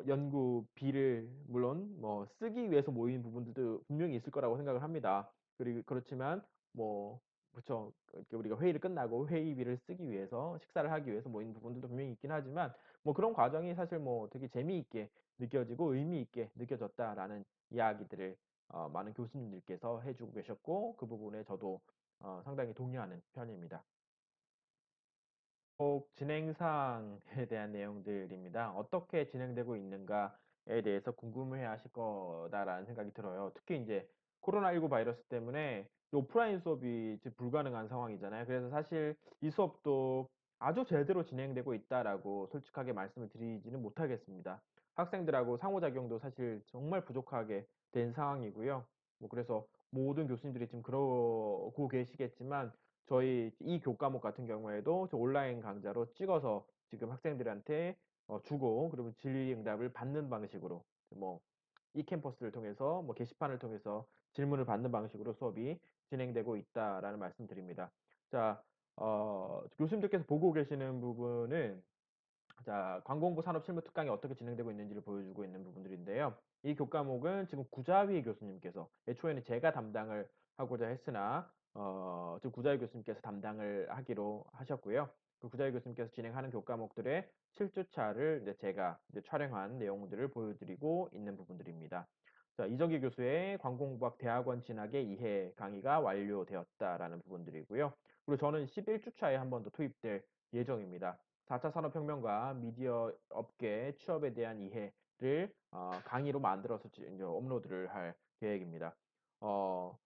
연구비를 물론 쓰기 위해서 모인 부분들도 분명히 있을 거라고 생각을 합니다. 그리고 그렇지만 그렇죠. 이렇게 우리가 회의를 끝나고 회의비를 쓰기 위해서 식사를 하기 위해서 모인 부분들도 분명히 있긴 하지만 그런 과정이 사실 되게 재미있게 느껴지고 의미 있게 느껴졌다라는 이야기들을 많은 교수님들께서 해주고 계셨고 그 부분에 저도 상당히 동의하는 편입니다. 진행 사항에 대한 내용들입니다. 어떻게 진행되고 있는가에 대해서 궁금해 하실 거다라는 생각이 들어요. 특히 이제 코로나19 바이러스 때문에 오프라인 수업이 지금 불가능한 상황이잖아요. 그래서 사실 이 수업도 아주 제대로 진행되고 있다라고 솔직하게 말씀을 드리지는 못하겠습니다. 학생들하고 상호작용도 사실 정말 부족하게 된 상황이고요. 그래서 모든 교수님들이 지금 그러고 계시겠지만 저희 이 교과목 같은 경우에도 저 온라인 강좌로 찍어서 지금 학생들한테 주고 그러면 질의응답을 받는 방식으로 뭐 이캠퍼스를 통해서 게시판을 통해서 질문을 받는 방식으로 수업이 진행되고 있다라는 말씀드립니다. 자, 교수님들께서 보고 계시는 부분은 자, 관공부 산업 실무 특강이 어떻게 진행되고 있는지를 보여주고 있는 부분들인데요. 이 교과목은 지금 구자위 교수님께서 애초에는 제가 담당을 하고자 했으나 지금 구자위 교수님께서 담당을 하기로 하셨고요. 그 구자위 교수님께서 진행하는 교과목들의 7주차를 제가 촬영한 내용들을 보여드리고 있는 부분들입니다. 자, 이정기 교수의 관공부학 대학원 진학의 이해 강의가 완료되었다라는 부분들이고요. 그리고 저는 11주차에 한 번 더 투입될 예정입니다. 4차 산업혁명과 미디어 업계 취업에 대한 이해를 강의로 만들어서 이제 업로드를 할 계획입니다. 어,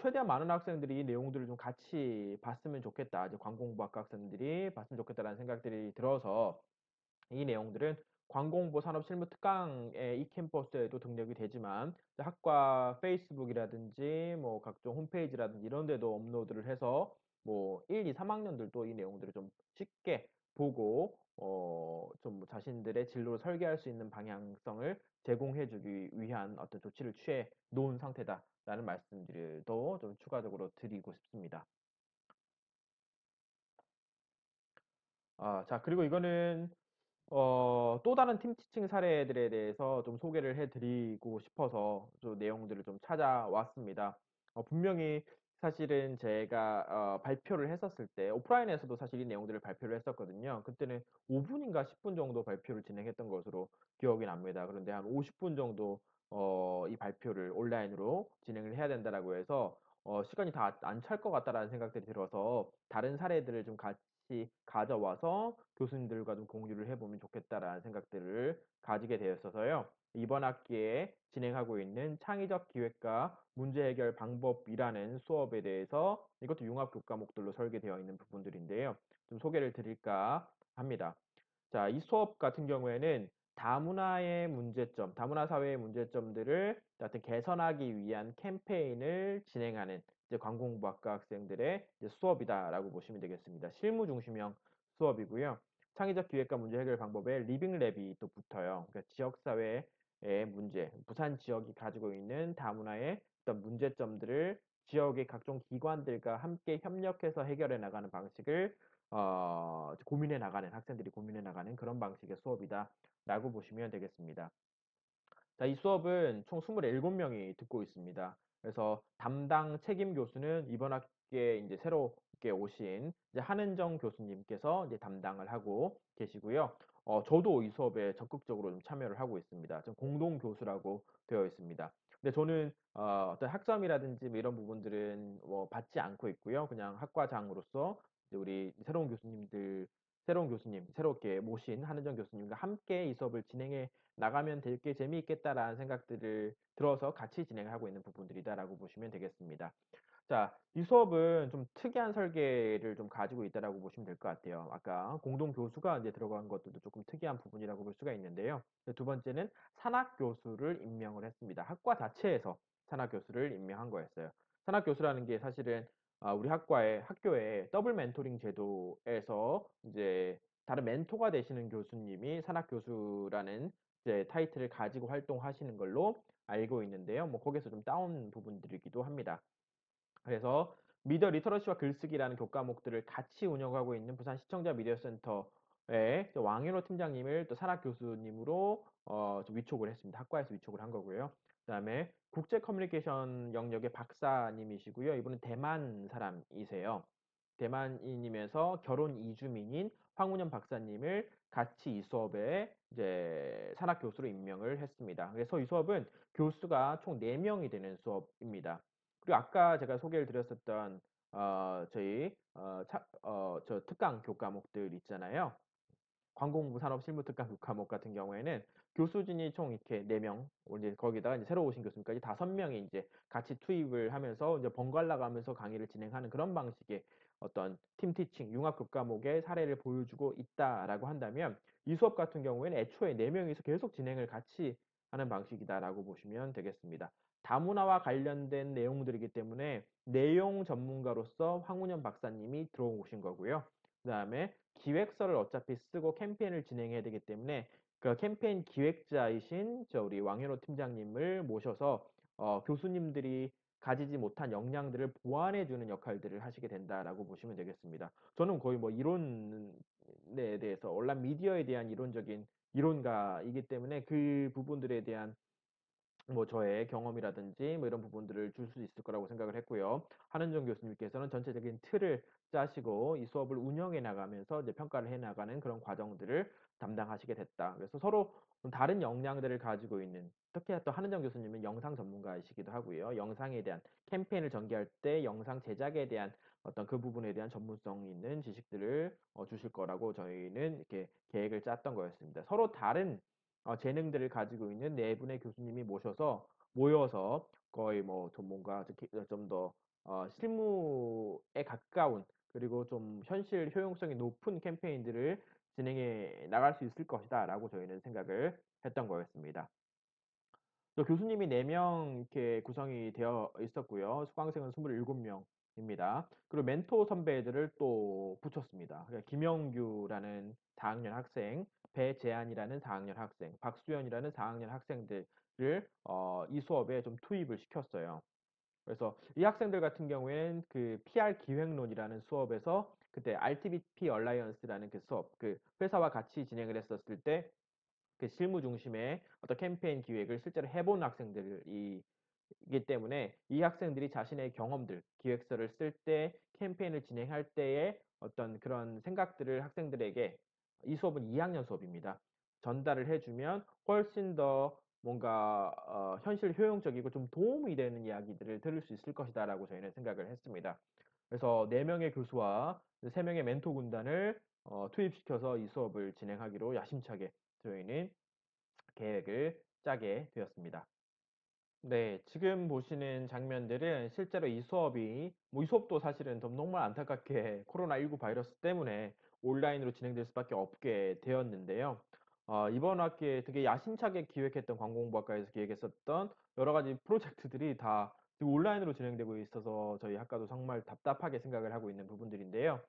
최대한 많은 학생들이 이 내용들을 좀 같이 봤으면 좋겠다. 이제 관공부학과 학생들이 봤으면 좋겠다라는 생각들이 들어서 이 내용들은 관공부 산업 실무 특강의 이캠퍼스에도 등록이 되지만 학과 페이스북이라든지 각종 홈페이지라든지 이런 데도 업로드를 해서 1, 2, 3학년들도 이 내용들을 좀 쉽게 보고 좀 자신들의 진로를 설계할 수 있는 방향성을 제공해 주기 위한 어떤 조치를 취해 놓은 상태다라는 말씀들도 좀 추가적으로 드리고 싶습니다. 자, 그리고 이거는 또 다른 팀 티칭 사례들에 대해서 좀 소개를 해드리고 싶어서 좀 내용들을 좀 찾아왔습니다. 분명히 사실은 제가 발표를 했었을 때 오프라인에서도 사실 이 내용들을 발표를 했었거든요. 그때는 5분인가 10분 정도 발표를 진행했던 것으로 기억이 납니다. 그런데 한 50분 정도 이 발표를 온라인으로 진행을 해야 된다라고 해서 시간이 다 안 찰 것 같다라는 생각들이 들어서 다른 사례들을 좀 같이 가져와서 교수님들과 좀 공유를 해보면 좋겠다라는 생각들을 가지게 되었어서요. 이번 학기에 진행하고 있는 창의적 기획과 문제 해결 방법이라는 수업에 대해서 이것도 융합 교과목들로 설계되어 있는 부분들인데요. 좀 소개를 드릴까 합니다. 자, 이 수업 같은 경우에는 다문화 사회의 문제점들을 하여튼 개선하기 위한 캠페인을 진행하는 이제 관공부학과 학생들의 이제 수업이다라고 보시면 되겠습니다. 실무 중심형 수업이고요. 창의적 기획과 문제 해결 방법에 리빙 랩이 또 붙어요. 그러니까 지역 사회의 문제, 부산 지역이 가지고 있는 다문화의 어떤 문제점들을 지역의 각종 기관들과 함께 협력해서 해결해 나가는 방식을 고민해 나가는 학생들이 고민해 나가는 그런 방식의 수업이다라고 보시면 되겠습니다. 자, 이 수업은 총 27명이 듣고 있습니다. 그래서 담당 책임 교수는 이번 학기에 이제 새롭게 오신 이제 한은정 교수님께서 이제 담당을 하고 계시고요. 저도 이 수업에 적극적으로 좀 참여를 하고 있습니다. 좀 공동 교수라고 되어 있습니다. 근데 저는 어떤 학점이라든지 뭐 이런 부분들은 뭐 받지 않고 있고요. 그냥 학과장으로서 이제 우리 새로운 교수님, 새롭게 모신 한은정 교수님과 함께 이 수업을 진행해 나가면 되게 재미있겠다라는 생각들을 들어서 같이 진행을 하고 있는 부분들이다라고 보시면 되겠습니다. 자, 이 수업은 좀 특이한 설계를 좀 가지고 있다라고 보시면 될 것 같아요. 아까 공동 교수가 이제 들어간 것들도 조금 특이한 부분이라고 볼 수가 있는데요. 두 번째는 산학 교수를 임명을 했습니다. 학과 자체에서 산학 교수를 임명한 거였어요. 산학 교수라는 게 사실은 우리 학교의 더블 멘토링 제도에서 이제 다른 멘토가 되시는 교수님이 산학 교수라는 이제 타이틀을 가지고 활동하시는 걸로 알고 있는데요. 뭐 거기서 좀 따온 부분들이기도 합니다. 그래서 미디어 리터러시와 글쓰기라는 교과목들을 같이 운영하고 있는 부산 시청자 미디어 센터의 왕윤호 팀장님을 또 산학 교수님으로 좀 위촉을 했습니다. 학과에서 위촉을 한 거고요. 그다음에 국제 커뮤니케이션 영역의 박사님이시고요. 이분은 대만 사람이세요. 대만인이면서 결혼 이주민인 황운현 박사님을 같이 이 수업에 이제 산학 교수로 임명을 했습니다. 그래서 이 수업은 교수가 총 4명이 되는 수업입니다. 그리고 아까 제가 소개를 드렸었던 저희 저 특강 교과목들 있잖아요. 관공부 산업 실무 특강 교과목 같은 경우에는 교수진이 총 이렇게 4명, 이제 거기다가 이제 새로 오신 교수님까지 5명이 이제 같이 투입을 하면서 이제 번갈아 가면서 강의를 진행하는 그런 방식의 어떤 팀 티칭, 융합 교과목의 사례를 보여주고 있다라고 한다면 이 수업 같은 경우에는 애초에 4명이서 계속 진행을 같이 하는 방식이다라고 보시면 되겠습니다. 다문화와 관련된 내용들이기 때문에 내용 전문가로서 황운현 박사님이 들어오신 거고요. 그다음에 기획서를 어차피 쓰고 캠페인을 진행해야 되기 때문에 그 캠페인 기획자이신 저 우리 왕현호 팀장님을 모셔서 교수님들이 가지지 못한 역량들을 보완해 주는 역할들을 하시게 된다라고 보시면 되겠습니다. 저는 거의 뭐 이론에 대해서 온라인 미디어에 대한 이론적인 이론가이기 때문에 그 부분들에 대한 뭐 저의 경험이라든지 뭐 이런 부분들을 줄 수 있을 거라고 생각을 했고요. 한은정 교수님께서는 전체적인 틀을 짜시고 이 수업을 운영해 나가면서 이제 평가를 해 나가는 그런 과정들을 담당하시게 됐다. 그래서 서로 좀 다른 역량들을 가지고 있는 특히 또 한은정 교수님은 영상 전문가이시기도 하고요. 영상에 대한 캠페인을 전개할 때 영상 제작에 대한 어떤 그 부분에 대한 전문성 있는 지식들을 주실 거라고 저희는 이렇게 계획을 짰던 거였습니다. 서로 다른 재능들을 가지고 있는 네 분의 교수님이 모여서 거의 뭐 전문가 특히 좀 더 실무에 가까운 그리고 좀 현실 효용성이 높은 캠페인들을 진행해 나갈 수 있을 것이다라고 저희는 생각을 했던 거였습니다. 또 교수님이 4명 이렇게 구성이 되어 있었고요. 수강생은 27명입니다. 그리고 멘토 선배들을 또 붙였습니다. 그러니까 김영규라는 4학년 학생, 배재한이라는 4학년 학생, 박수현이라는 4학년 학생들을 이 수업에 좀 투입을 시켰어요. 그래서 이 학생들 같은 경우에는 그 PR 기획론이라는 수업에서 그때 RTBP 얼라이언스라는 그 수업, 그 회사와 같이 진행을 했었을 때 그 실무 중심의 어떤 캠페인 기획을 실제로 해본 학생들이기 때문에 이 학생들이 자신의 경험들, 기획서를 쓸 때, 캠페인을 진행할 때의 어떤 그런 생각들을 학생들에게 이 수업은 2학년 수업입니다. 전달을 해주면 훨씬 더 뭔가 현실 효용적이고 좀 도움이 되는 이야기들을 들을 수 있을 것이다라고 저희는 생각을 했습니다. 그래서 4명의 교수와 3명의 멘토 군단을 투입시켜서 이 수업을 진행하기로 야심차게 저희는 계획을 짜게 되었습니다. 네, 지금 보시는 장면들은 실제로 이 수업도 사실은 좀 정말 안타깝게 코로나19 바이러스 때문에 온라인으로 진행될 수밖에 없게 되었는데요. 이번 학기에 되게 야심차게 기획했던 관공부학과에서 기획했었던 여러 가지 프로젝트들이 다 지금 온라인으로 진행되고 있어서 저희 학과도 정말 답답하게 생각을 하고 있는 부분들인데요.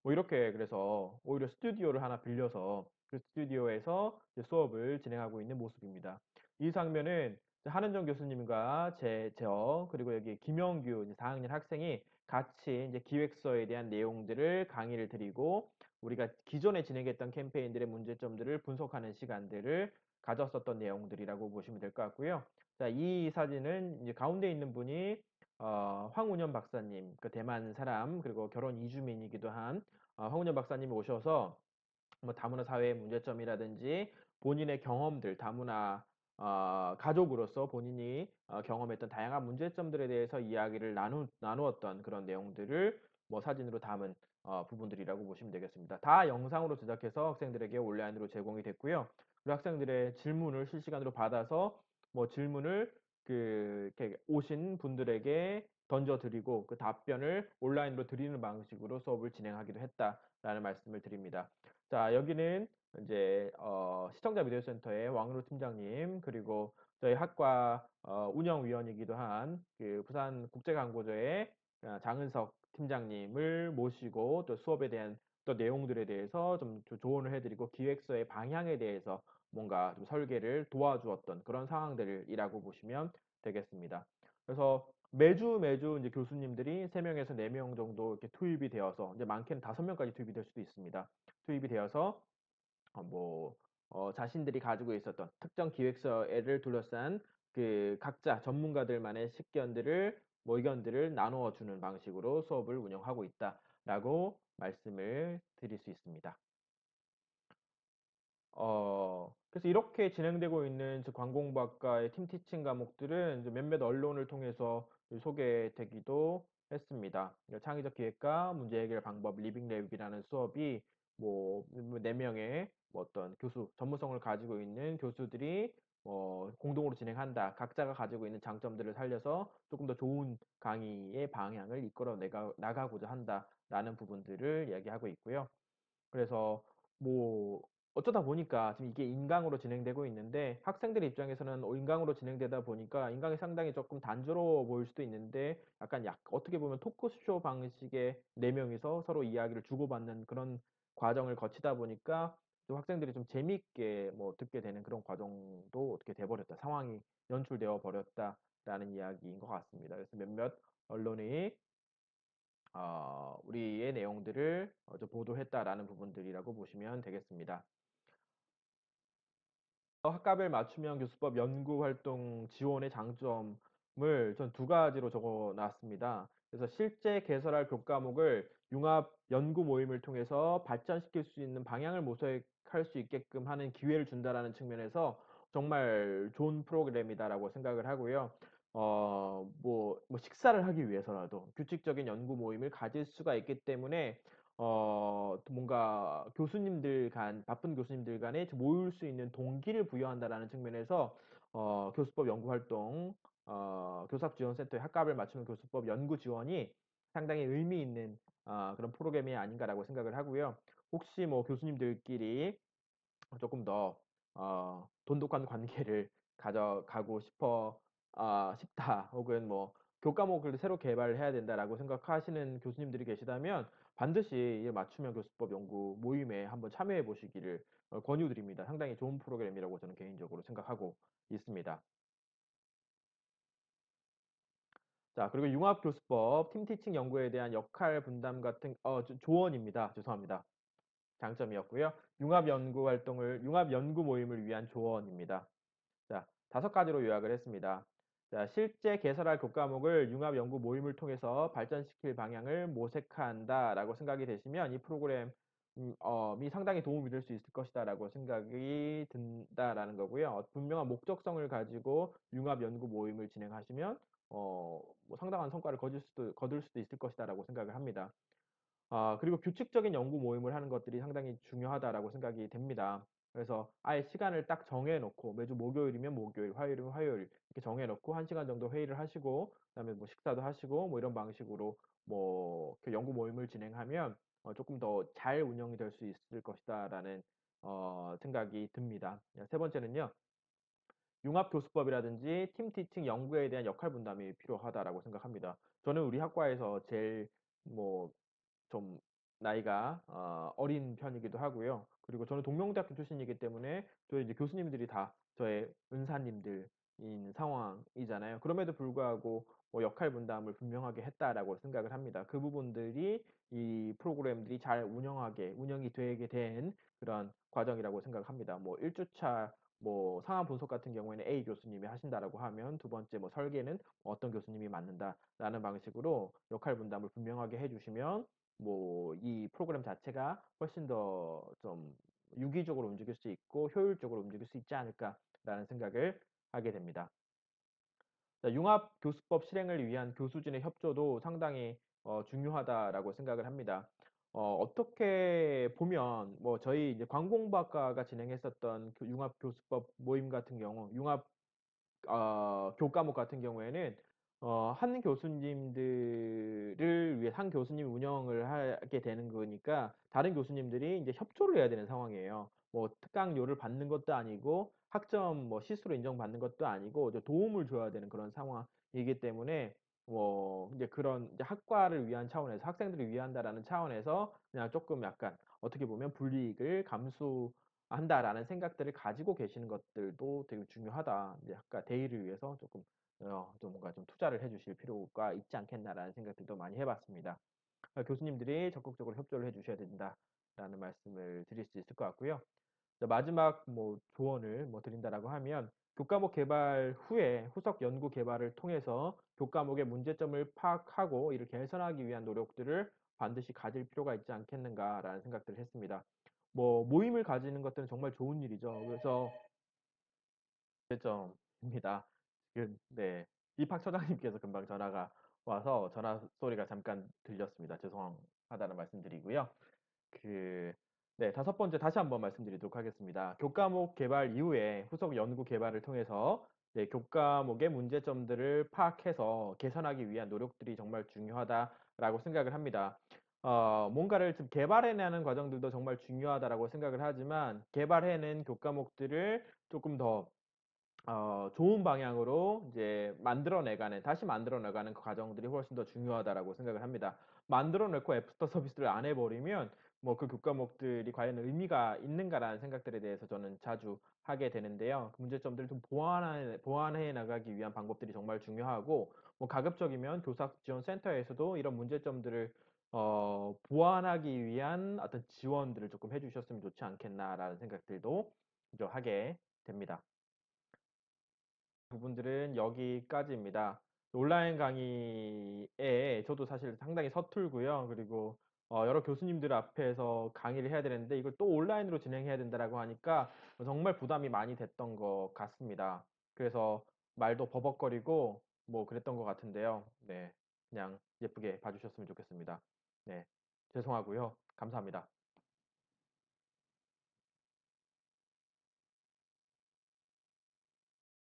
뭐 이렇게 그래서 오히려 스튜디오를 하나 빌려서 그 스튜디오에서 이제 수업을 진행하고 있는 모습입니다. 이 장면은 한은정 교수님과 저 그리고 여기 김영규 이제 4학년 학생이 같이 이제 기획서에 대한 내용들을 강의를 드리고 우리가 기존에 진행했던 캠페인들의 문제점들을 분석하는 시간들을 가졌었던 내용들이라고 보시면 될 것 같고요. 자, 이 사진은 이제 가운데 있는 분이 황운현 박사님, 그 대만 사람 그리고 결혼 이주민이기도 한 황운현 박사님이 오셔서 뭐 다문화 사회의 문제점이라든지 본인의 경험들, 다문화 가족으로서 본인이 경험했던 다양한 문제점들에 대해서 이야기를 나누었던 그런 내용들을 뭐 사진으로 담은 부분들이라고 보시면 되겠습니다. 다 영상으로 제작해서 학생들에게 온라인으로 제공이 됐고요. 그리고 학생들의 질문을 실시간으로 받아서 뭐 질문을 이렇게 오신 분들에게 던져드리고 그 답변을 온라인으로 드리는 방식으로 수업을 진행하기도 했다라는 말씀을 드립니다. 자, 여기는 이제 시청자 미디어센터의 왕으로 팀장님 그리고 저희 학과 운영위원이기도 한 그 부산 국제광고조의 장은석 팀장님을 모시고 또 수업에 대한 또 내용들에 대해서 좀 조언을 해드리고 기획서의 방향에 대해서 뭔가 좀 설계를 도와주었던 그런 상황들이라고 보시면 되겠습니다. 그래서 매주 이제 교수님들이 3명에서 4명 정도 이렇게 투입이 되어서 이제 많게는 5명까지 투입이 될 수도 있습니다. 투입이 되어서 뭐 자신들이 가지고 있었던 특정 기획서를 둘러싼 그 각자 전문가들만의 식견들을 뭐 의견들을 나누어 주는 방식으로 수업을 운영하고 있다라고 말씀을 드릴 수 있습니다. 그래서 이렇게 진행되고 있는 관공부학과의 팀티칭 과목들은 이제 몇몇 언론을 통해서 소개되기도 했습니다. 창의적 기획과 문제 해결 방법 리빙랩이라는 수업이 뭐 4명의 뭐 어떤 교수, 전문성을 가지고 있는 교수들이 공동으로 진행한다. 각자가 가지고 있는 장점들을 살려서 조금 더 좋은 강의의 방향을 나가고자 한다라는 부분들을 이야기하고 있고요. 그래서 뭐 어쩌다 보니까 지금 이게 인강으로 진행되고 있는데 학생들 입장에서는 인강으로 진행되다 보니까 인강이 상당히 조금 단조로워 보일 수도 있는데 약간 어떻게 보면 토크쇼 방식의 4명이서 서로 이야기를 주고받는 그런 과정을 거치다 보니까 또 학생들이 좀 재미있게 뭐 듣게 되는 그런 과정도 어떻게 돼버렸다. 상황이 연출되어 버렸다라는 이야기인 것 같습니다. 그래서 몇몇 언론이 우리의 내용들을 좀 보도했다라는 부분들이라고 보시면 되겠습니다. 학과별 맞춤형 교수법 연구활동 지원의 장점을 전 2가지로 적어 놨습니다. 그래서 실제 개설할 교과목을 융합 연구 모임을 통해서 발전시킬 수 있는 방향을 모색할 수 있게끔 하는 기회를 준다라는 측면에서 정말 좋은 프로그램이다라고 생각을 하고요. 뭐 식사를 하기 위해서라도 규칙적인 연구 모임을 가질 수가 있기 때문에 또 뭔가 바쁜 교수님들 간에 모일 수 있는 동기를 부여한다라는 측면에서 교수법 연구 활동, 교사지원센터의 학과별 맞춤 교수법 연구 지원이 상당히 의미 있는 그런 프로그램이 아닌가라고 생각을 하고요. 혹시 뭐 교수님들끼리 조금 더 돈독한 관계를 가져가고 싶다 혹은 뭐 교과목을 새로 개발해야 된다라고 생각하시는 교수님들이 계시다면 반드시 이 맞춤형 교수법 연구 모임에 한번 참여해 보시기를 권유드립니다. 상당히 좋은 프로그램이라고 저는 개인적으로 생각하고 있습니다. 자, 그리고 융합교수법 팀티칭 연구에 대한 역할 분담 같은 조언입니다. 죄송합니다. 장점이었고요. 융합 연구 모임을 위한 조언입니다. 자, 5가지로 요약을 했습니다. 자, 실제 개설할 교과목을 융합 연구 모임을 통해서 발전시킬 방향을 모색한다라고 생각이 되시면 이 프로그램이 상당히 도움이 될 수 있을 것이다라고 생각이 든다라는 거고요. 분명한 목적성을 가지고 융합 연구 모임을 진행하시면 뭐 상당한 성과를 거둘 수도 있을 것이다라고 생각을 합니다. 그리고 규칙적인 연구 모임을 하는 것들이 상당히 중요하다라고 생각이 됩니다. 그래서 아예 시간을 딱 정해 놓고 매주 목요일이면 목요일, 화요일이면 화요일 이렇게 정해 놓고 1시간 정도 회의를 하시고 그다음에 뭐 식사도 하시고 뭐 이런 방식으로 뭐 그 연구 모임을 진행하면 조금 더 잘 운영이 될 수 있을 것이다라는 생각이 듭니다. 세 번째는요. 융합교수법이라든지 팀 티칭 연구에 대한 역할 분담이 필요하다라고 생각합니다. 저는 우리 학과에서 제일 뭐 좀 나이가 어린 편이기도 하고요. 그리고 저는 동명대학교 출신이기 때문에 저희 이제 교수님들이 다 저의 은사님들인 상황이잖아요. 그럼에도 불구하고 뭐 역할 분담을 분명하게 했다라고 생각을 합니다. 그 부분들이 이 프로그램들이 잘 운영이 되게 된 그런 과정이라고 생각을 합니다. 뭐 1주차 뭐 상황 분석 같은 경우에는 A 교수님이 하신다라고 하면 두 번째 뭐 설계는 어떤 교수님이 맡는다라는 방식으로 역할 분담을 분명하게 해 주시면 뭐 이 프로그램 자체가 훨씬 더 좀 유기적으로 움직일 수 있고 효율적으로 움직일 수 있지 않을까라는 생각을 하게 됩니다. 자, 융합 교수법 실행을 위한 교수진의 협조도 상당히 중요하다라고 생각을 합니다. 어떻게 보면 뭐 저희 이제 관공부학과가 진행했었던 그 융합 교수법 모임 같은 경우 융합 교과목 같은 경우에는 한 교수님들을 위해 한 교수님이 운영을 하게 되는 거니까 다른 교수님들이 이제 협조를 해야 되는 상황이에요. 뭐 특강료를 받는 것도 아니고 학점 뭐 시수로 인정받는 것도 아니고 이제 도움을 줘야 되는 그런 상황이기 때문에 뭐 이제 그런 이제 학과를 위한 차원에서 학생들을 위한다라는 차원에서 그냥 쪼끔 약간 어떻게 보면 '불이익을 감수한다.'라는 생각들을 가지고 계시는 것들도 되게 중요하다. 이제 학과 대의를 위해서 쪼끔 좀 뭔가 좀 '투자를 해 주실 필요가 있지 않겠나.'라는 생각들도 많이 해 봤습니다. 교수님들이 적극적으로 협조를 해 주셔야 된다라는 말씀을 드릴 수 있을 것 같고요. 자, 마지막 뭐 조언을 뭐 드린다라고 하면 교과목 개발 후에 후속 연구 개발을 통해서 교과목의 문제점을 파악하고 이를 개선하기 위한 노력들을 반드시 가질 필요가 있지 않겠는가라는 생각들을 했습니다. 뭐 모임을 가지는 것들은 정말 좋은 일이죠. 그래서 입니다. 지금 네. 입학 처장님께서 금방 전화가 와서 전화 소리가 잠깐 들렸습니다. 죄송하다는 말씀드리고요. 그 네, 다섯 번째 다시 한번 말씀드리도록 하겠습니다. 교과목 개발 이후에 후속 연구 개발을 통해서 네, 교과목의 문제점들을 파악해서 개선하기 위한 노력들이 정말 중요하다라고 생각을 합니다. 뭔가를 좀 개발해내는 과정들도 정말 중요하다라고 생각을 하지만 개발해낸 교과목들을 조금 더 좋은 방향으로 이제 다시 만들어 나가는 그 과정들이 훨씬 더 중요하다라고 생각을 합니다. 만들어 놓고 애프터 서비스를 안 해 버리면 뭐 그 교과목들이 과연 의미가 있는가라는 생각들에 대해서 저는 자주 하게 되는데요. 그 문제점들을 좀 보완해 나가기 위한 방법들이 정말 중요하고 뭐 가급적이면 교사 지원 센터에서도 이런 문제점들을 보완하기 위한 어떤 지원들을 조금 해 주셨으면 좋지 않겠나라는 생각들도 좀 하게 됩니다. 부분들은 여기까지입니다. 온라인 강의에 저도 사실 상당히 서툴고요. 그리고 여러 교수님들 앞에서 강의를 해야 되는데 이걸 또 온라인으로 진행해야 된다라고 하니까 정말 부담이 많이 됐던 것 같습니다. 그래서 말도 버벅거리고 뭐 그랬던 것 같은데요. 네. 그냥 예쁘게 봐 주셨으면 좋겠습니다. 네. 죄송하고요. 감사합니다.